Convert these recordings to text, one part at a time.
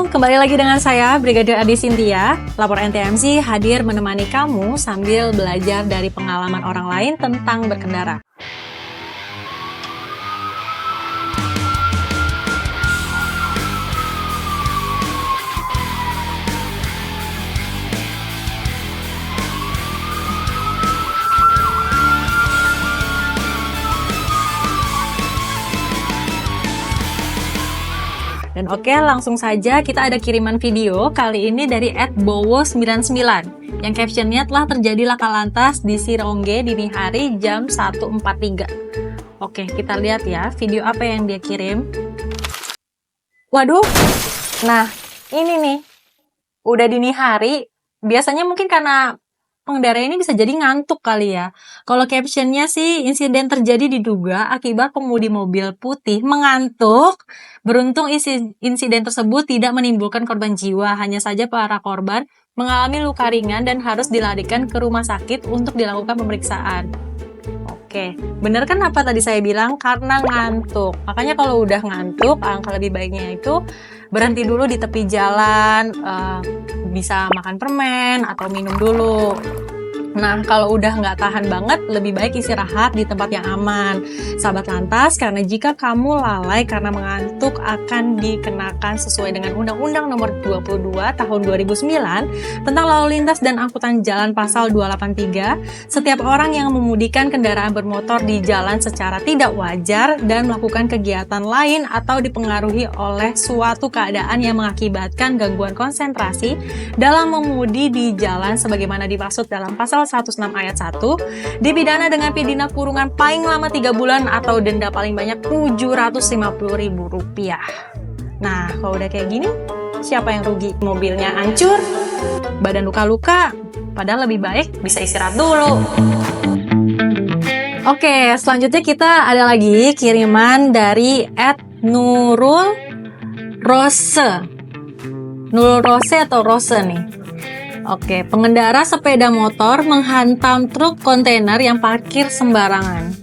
kembali lagi dengan saya, Brigadir Adi Cynthia. Lapor NTMC hadir menemani kamu sambil belajar dari pengalaman orang lain tentang berkendara. Dan oke, langsung saja kita ada kiriman video kali ini dari @bowo99 yang captionnya telah terjadi laka lantas di Sirongge dini hari jam 1.43. Oke, kita lihat ya video apa yang dia kirim. Waduh, nah ini nih, udah dini hari, biasanya mungkin karena pengendara ini bisa jadi ngantuk kali ya. Kalau captionnya sih, insiden terjadi diduga akibat pengemudi mobil putih mengantuk. Beruntung insiden tersebut tidak menimbulkan korban jiwa, hanya saja para korban mengalami luka ringan dan harus dilarikan ke rumah sakit untuk dilakukan pemeriksaan. Oke, bener kan apa tadi saya bilang? Karena ngantuk. Makanya kalau udah ngantuk, alangkah lebih baiknya itu berhenti dulu di tepi jalan, bisa makan permen atau minum dulu. Nah, kalau udah nggak tahan banget, lebih baik istirahat di tempat yang aman. Sahabat lantas, karena jika kamu lalai karena mengantuk akan dikenakan sesuai dengan Undang-Undang Nomor 22 Tahun 2009 tentang Lalu Lintas dan Angkutan Jalan Pasal 283, setiap orang yang memudikan kendaraan bermotor di jalan secara tidak wajar dan melakukan kegiatan lain atau dipengaruhi oleh suatu keadaan yang mengakibatkan gangguan konsentrasi dalam mengemudi di jalan sebagaimana dimaksud dalam Pasal 106 ayat 1 dipidana dengan pidana kurungan paling lama 3 bulan atau denda paling banyak Rp750.000. Nah, kalau udah kayak gini, siapa yang rugi? Mobilnya hancur, badan luka-luka, padahal lebih baik bisa istirahat dulu. Oke, selanjutnya kita ada lagi kiriman dari @nurul_rose. Nurul Rose atau Rose nih. Oke, pengendara sepeda motor menghantam truk kontainer yang parkir sembarangan.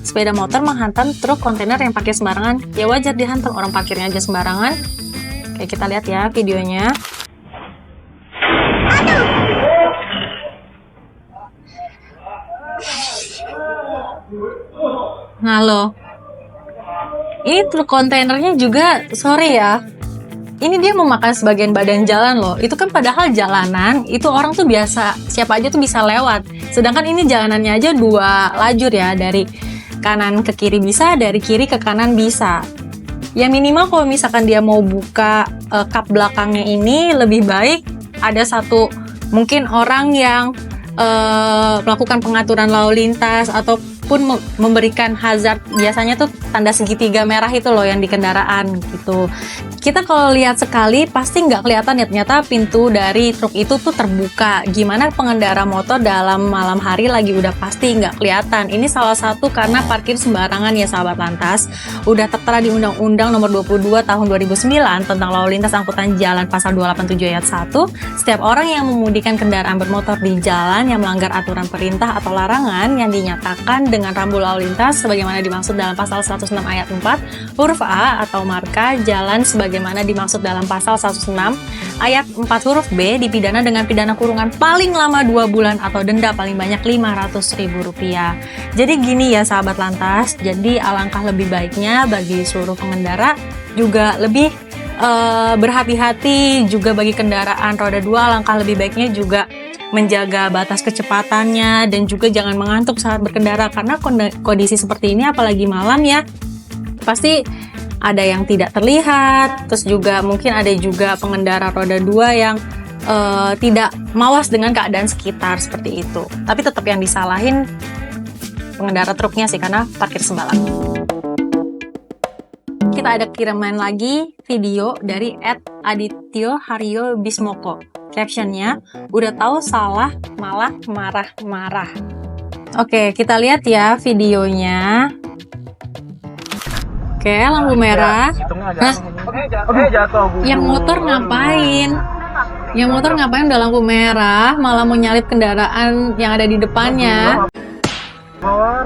Sepeda motor menghantam truk kontainer yang parkir sembarangan. Ya wajar dihantam, orang parkirnya aja sembarangan. Oke, kita lihat ya videonya. Nah loh, ini truk kontainernya juga, sorry ya, ini dia memakan sebagian badan jalan loh. Itu kan padahal jalanan, itu orang tuh biasa, siapa aja tuh bisa lewat. Sedangkan ini jalanannya aja 2 lajur ya, dari kanan ke kiri bisa, dari kiri ke kanan bisa. Ya minimal kalau misalkan dia mau buka kap belakangnya ini, lebih baik ada satu mungkin orang yang melakukan pengaturan lalu lintas ataupun memberikan hazard. Biasanya tuh tanda segitiga merah itu loh yang di kendaraan gitu. Kita kalau lihat sekali pasti nggak kelihatan ya, ternyata pintu dari truk itu tuh terbuka. Gimana pengendara motor dalam malam hari lagi udah pasti nggak kelihatan. Ini salah satu karena parkir sembarangan ya sahabat lantas. Udah tertera di Undang-Undang Nomor 22 Tahun 2009 tentang Lalu Lintas Angkutan Jalan Pasal 287 ayat 1. Setiap orang yang memudikan kendaraan bermotor di jalan yang melanggar aturan perintah atau larangan yang dinyatakan dengan rambu lalu lintas sebagaimana dimaksud dalam Pasal 106 ayat 4 huruf A atau marka jalan sebagaimana dimaksud dalam Pasal 106 ayat 4 huruf B dipidana dengan pidana kurungan paling lama 2 bulan atau denda paling banyak Rp500.000. Jadi gini ya sahabat lantas, jadi alangkah lebih baiknya bagi seluruh pengendara juga lebih berhati-hati, juga bagi kendaraan roda 2 alangkah lebih baiknya juga menjaga batas kecepatannya dan juga jangan mengantuk saat berkendara karena kondisi seperti ini apalagi malam ya, pasti ada yang tidak terlihat, terus juga mungkin ada juga pengendara roda 2 yang tidak mawas dengan keadaan sekitar seperti itu. Tapi tetap yang disalahin pengendara truknya sih karena parkir sembarangan. Kita ada kiriman lagi video dari @adityo_haryo_bismoko. Captionnya, udah tahu salah malah marah-marah. Oke, kita lihat ya videonya. Oke, lampu merah. Hah? Yang motor ngapain? Yang motor ngapain udah lampu merah, malah mau nyalip kendaraan yang ada di depannya?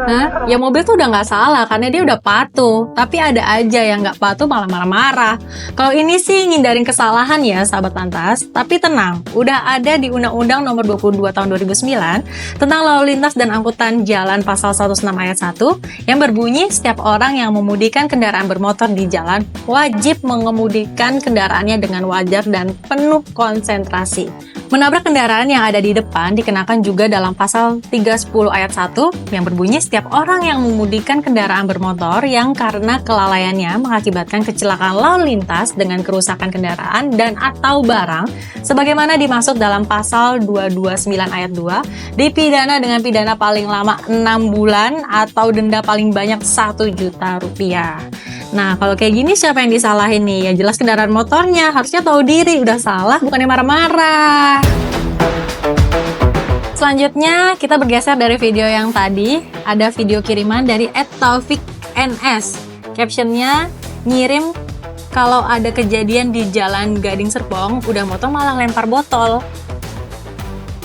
Hah? Ya mobil tuh udah nggak salah karena dia udah patuh. Tapi ada aja yang nggak patuh malah marah-marah. Kalau ini sih ngindarin kesalahan ya sahabat lantas. Tapi tenang, udah ada di Undang-Undang Nomor 22 Tahun 2009 tentang lalu lintas dan angkutan jalan pasal 106 ayat 1 yang berbunyi setiap orang yang memudikan kendaraan bermotor di jalan wajib mengemudikan kendaraannya dengan wajar dan penuh konsentrasi. Menabrak kendaraan yang ada di depan dikenakan juga dalam pasal 310 ayat 1 yang berbunyi setiap orang yang memudikan kendaraan bermotor yang karena kelalaiannya mengakibatkan kecelakaan lalu lintas dengan kerusakan kendaraan dan atau barang sebagaimana dimaksud dalam pasal 229 ayat 2 dipidana dengan pidana paling lama 6 bulan atau denda paling banyak 1 juta rupiah. Nah, kalau kayak gini siapa yang disalahin nih? Ya jelas kendaraan motornya, harusnya tahu diri, udah salah, bukannya marah-marah. Selanjutnya, kita bergeser dari video yang tadi. Ada video kiriman dari @taufik_ns. Captionnya, ngirim kalau ada kejadian di Jalan Gading Serpong, udah motor malah lempar botol.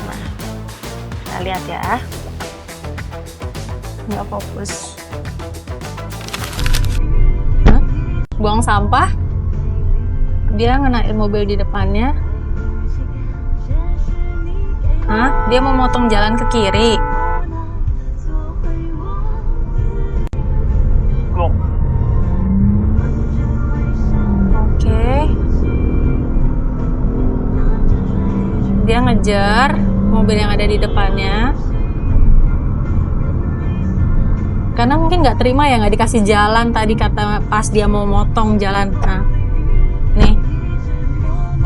Nah, kita lihat ya. Nggak fokus. Buang sampah, dia ngenain mobil di depannya. Hah? Dia mau motong jalan ke kiri. Oke. Dia ngejar mobil yang ada di depannya. Karena mungkin nggak terima ya, nggak dikasih jalan tadi kata pas dia mau motong jalan. Nah, nih,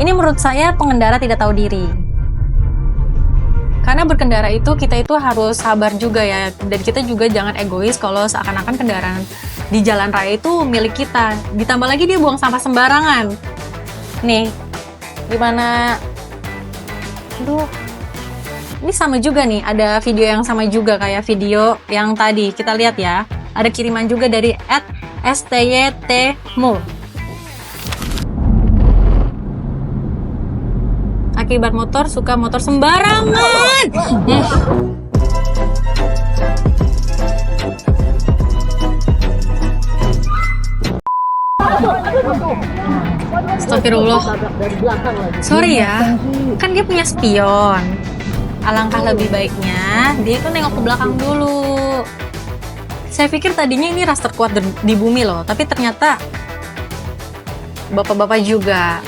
ini menurut saya pengendara tidak tahu diri. Karena berkendara itu kita itu harus sabar juga ya, dan kita juga jangan egois kalau seakan-akan kendaraan di jalan raya itu milik kita. Ditambah lagi dia buang sampah sembarangan. Nih, gimana? Aduh. Ini sama juga nih, ada video yang sama juga kayak video yang tadi. Kita lihat ya, ada kiriman juga dari @stytmu. Akibat motor, suka motor sembarangan. Astagfirullah. Sorry ya, kan dia punya spion. Alangkah lebih baiknya dia itu nengok ke belakang dulu. Saya pikir tadinya ini ras terkuat di bumi loh, tapi ternyata bapak-bapak juga.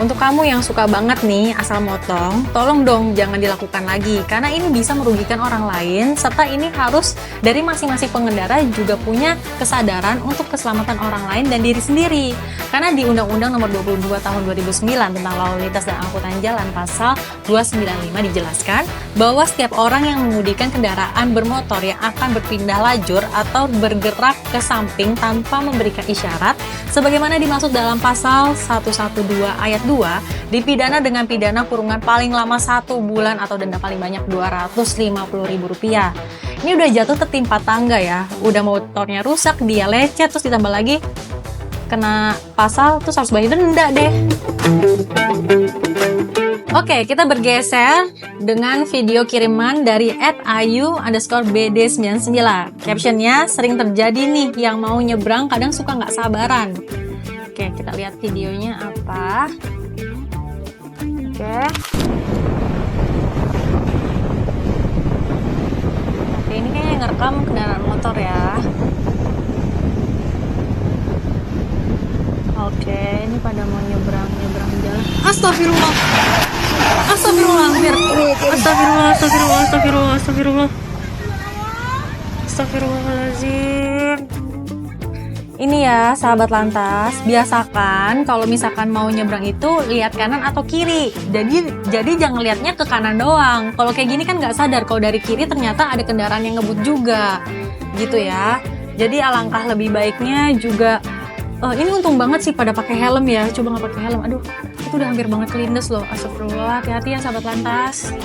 Untuk kamu yang suka banget nih asal motong, tolong dong jangan dilakukan lagi karena ini bisa merugikan orang lain serta ini harus dari masing-masing pengendara juga punya kesadaran untuk keselamatan orang lain dan diri sendiri. Karena di Undang-Undang Nomor 22 Tahun 2009 tentang lalu lintas dan angkutan jalan pasal 295 dijelaskan bahwa setiap orang yang mengemudikan kendaraan bermotor yang akan berpindah lajur atau bergerak ke samping tanpa memberikan isyarat sebagaimana dimaksud dalam pasal 112 ayat 2 dipidana dengan pidana kurungan paling lama 1 bulan atau denda paling banyak Rp250.000. Ini udah jatuh tertimpa tangga ya, udah motornya rusak, dia lecet, terus ditambah lagi kena pasal, terus harus bayar denda deh. Oke, kita bergeser dengan video kiriman dari @ayu_bd99. Captionnya, sering terjadi nih yang mau nyebrang kadang suka nggak sabaran. Oke, kita lihat videonya apa. Oke. Oke, ini kayaknya ngerekam kendaraan motor ya. Oke, ini pada mau nyebrang jalan. Astagfirullah. Astagfirullah, hampir. Astagfirullahaladzim. Ini ya sahabat lantas, biasakan kalau misalkan mau nyebrang itu lihat kanan atau kiri. Jadi jangan lihatnya ke kanan doang. Kalau kayak gini kan nggak sadar kalau dari kiri ternyata ada kendaraan yang ngebut juga, gitu ya. Jadi alangkah lebih baiknya juga. Ini untung banget sih pada pakai helm ya. Coba nggak pakai helm, aduh, itu udah hampir banget kelindes loh. Astagfirullah, hati-hati ya sahabat lantas.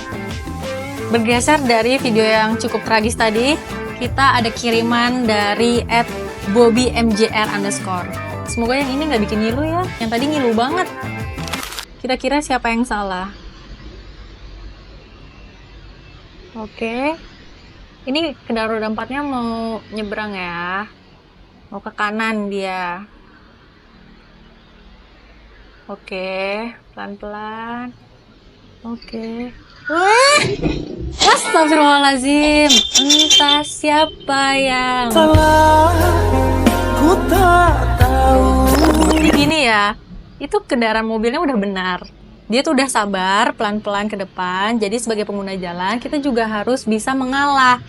Bergeser dari video yang cukup tragis tadi, kita ada kiriman dari @bobbymjr_. Semoga yang ini nggak bikin ngilu ya. Yang tadi ngilu banget. Kira-kira siapa yang salah? Oke. Ini kendaraan roda 4-nya mau nyebrang ya. Mau ke kanan dia. Oke, pelan-pelan. Oke. Wah! Astagfirullahaladzim. Entah siapa yang Salah, ku tak tahu. Jadi gini ya, itu kendaraan mobilnya udah benar. Dia tuh udah sabar, pelan-pelan ke depan. Jadi sebagai pengguna jalan, kita juga harus bisa mengalah.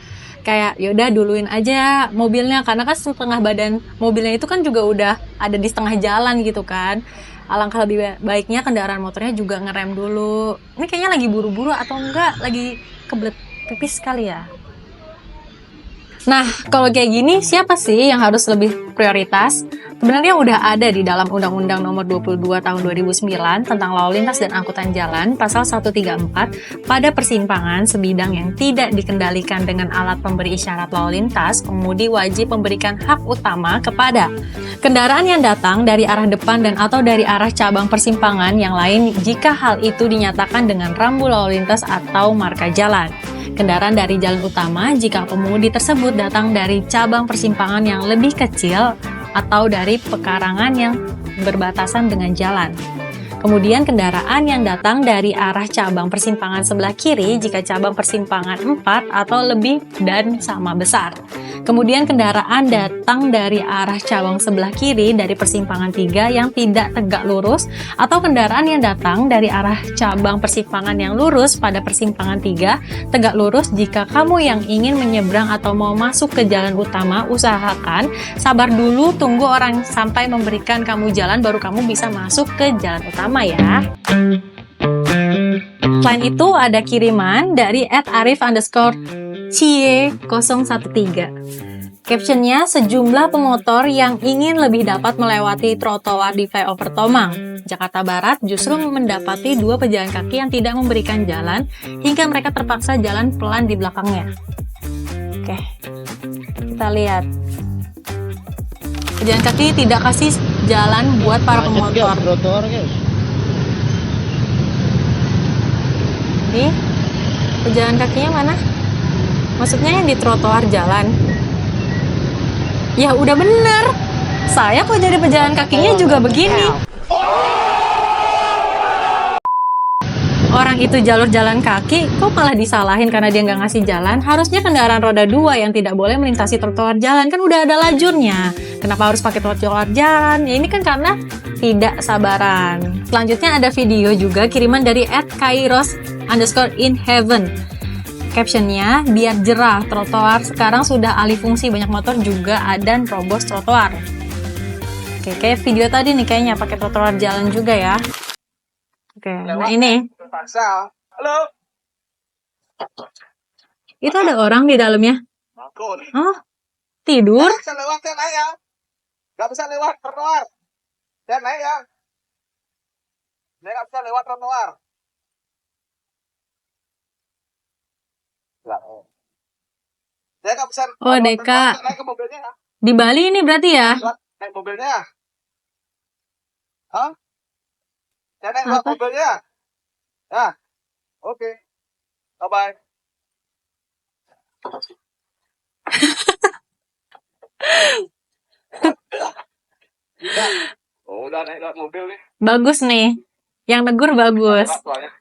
Kayak yaudah duluin aja mobilnya, karena kan setengah badan mobilnya itu kan juga udah ada di setengah jalan gitu kan. Alangkah lebih baiknya kendaraan motornya juga ngerem dulu. Ini kayaknya lagi buru-buru atau enggak lagi kebelet pipis kali ya. Nah, kalau kayak gini, siapa sih yang harus lebih prioritas? Sebenarnya udah ada di dalam Undang-Undang Nomor 22 Tahun 2009 tentang Lalu Lintas dan Angkutan Jalan, Pasal 134, pada persimpangan sebidang yang tidak dikendalikan dengan alat pemberi isyarat lalu lintas, pengemudi wajib memberikan hak utama kepada kendaraan yang datang dari arah depan dan atau dari arah cabang persimpangan yang lain jika hal itu dinyatakan dengan rambu lalu lintas atau marka jalan. Kendaraan dari jalan utama jika pengemudi tersebut datang dari cabang persimpangan yang lebih kecil atau dari pekarangan yang berbatasan dengan jalan. Kemudian kendaraan yang datang dari arah cabang persimpangan sebelah kiri jika cabang persimpangan 4 atau lebih dan sama besar. Kemudian kendaraan datang dari arah cabang sebelah kiri dari persimpangan 3 yang tidak tegak lurus atau kendaraan yang datang dari arah cabang persimpangan yang lurus pada persimpangan 3 tegak lurus jika kamu yang ingin menyeberang atau mau masuk ke jalan utama usahakan sabar dulu tunggu orang sampai memberikan kamu jalan baru kamu bisa masuk ke jalan utama ya. Selain itu ada kiriman dari @arif_cie013. Captionnya, sejumlah pemotor yang ingin lebih dapat melewati trotoar di flyover Tomang, Jakarta Barat justru mendapati dua pejalan kaki yang tidak memberikan jalan hingga mereka terpaksa jalan pelan di belakangnya. Oke, kita lihat. Pejalan kaki tidak kasih jalan buat para pemotor. Nih, pejalan kakinya mana? Maksudnya yang di trotoar jalan? Ya udah bener. Saya kok jadi pejalan kakinya juga begini. Orang itu jalur jalan kaki, kok malah disalahin karena dia nggak ngasih jalan? Harusnya kendaraan roda 2 yang tidak boleh melintasi trotoar jalan, kan udah ada lajurnya. Kenapa harus pakai trotoar jalan? Ya ini kan karena tidak sabaran. Selanjutnya ada video juga kiriman dari @kairos_in_heaven. Captionnya, biar jerah, trotoar sekarang sudah alih fungsi, banyak motor juga ada nerobos trotoar. Oke, kayak video tadi nih kayaknya pakai trotoar jalan juga ya. Oke, nah ini. Halo. Itu ada orang di dalamnya. Oh, tidur? Bisa lewat ya, naik ya. Gak bisa lewat trotoar. Dan naik ya. Dia gak bisa lewat trotoar. Dia gak bisa. Oh, Deka. Naik ke mobilnya ya. Di Bali ini berarti ya? Naik mobilnya ya. Hah? Saya naik lewat mobilnya. Ya. Oke. Bye-bye. Oh, udah naik lewat mobil nih. Bagus nih. Yang negur bagus.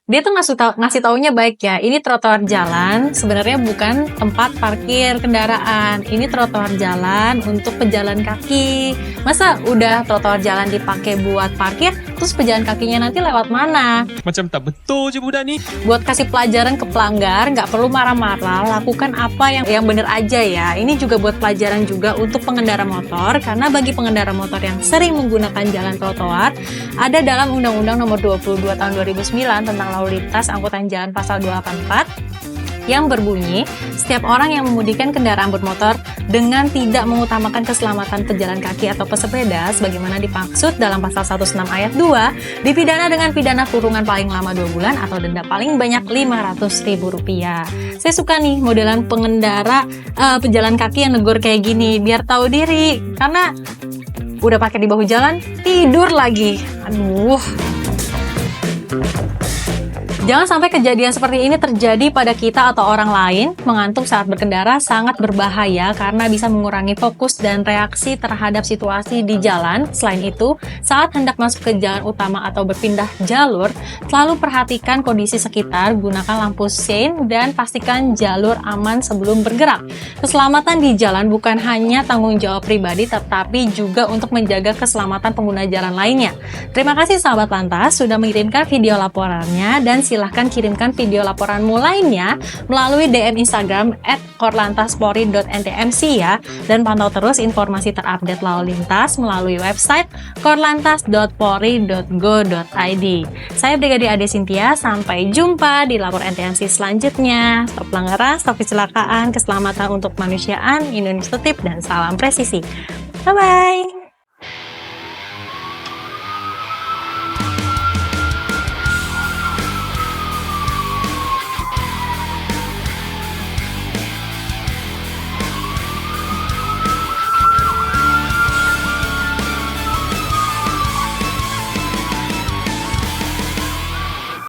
Dia tuh ngasih taunya baik ya. Ini trotoar jalan sebenarnya bukan tempat parkir kendaraan. Ini trotoar jalan untuk pejalan kaki. Masa udah trotoar jalan dipakai buat parkir, terus pejalan kakinya nanti lewat mana? Macam tak betul je budak ni. Buat kasih pelajaran ke pelanggar, nggak perlu marah-marah, lakukan apa yang bener aja ya. Ini juga buat pelajaran juga untuk pengendara motor, karena bagi pengendara motor yang sering menggunakan jalan trotoar, ada dalam Undang-Undang Nomor 22 Tahun 2009 tentang Lalu Lintas Angkutan Jalan Pasal 284 yang berbunyi, setiap orang yang memudikan kendaraan bermotor dengan tidak mengutamakan keselamatan pejalan kaki atau pesepeda sebagaimana dimaksud dalam pasal 106 ayat 2 dipidana dengan pidana kurungan paling lama 2 bulan atau denda paling banyak Rp500.000. Saya suka nih modelan pengendara pejalan kaki yang negur kayak gini biar tahu diri, karena udah pakai di bahu jalan tidur lagi. Aduh. Jangan sampai kejadian seperti ini terjadi pada kita atau orang lain. Mengantuk saat berkendara sangat berbahaya karena bisa mengurangi fokus dan reaksi terhadap situasi di jalan. Selain itu, saat hendak masuk ke jalan utama atau berpindah jalur, selalu perhatikan kondisi sekitar, gunakan lampu sein, dan pastikan jalur aman sebelum bergerak. Keselamatan di jalan bukan hanya tanggung jawab pribadi, tetapi juga untuk menjaga keselamatan pengguna jalan lainnya. Terima kasih sahabat Lantas sudah mengirimkan video laporannya, dan silahkan kirimkan video laporanmu lainnya melalui DM Instagram @korlantaspolri.ntmc ya, dan pantau terus informasi terupdate lalu lintas melalui website korlantas.polri.go.id. Saya Brigadir Ade Cynthia, sampai jumpa di lapor NTMC selanjutnya. Stop pelanggaran, stop kecelakaan, keselamatan untuk kemanusiaan, Indonesia tertib, dan salam presisi. Bye-bye!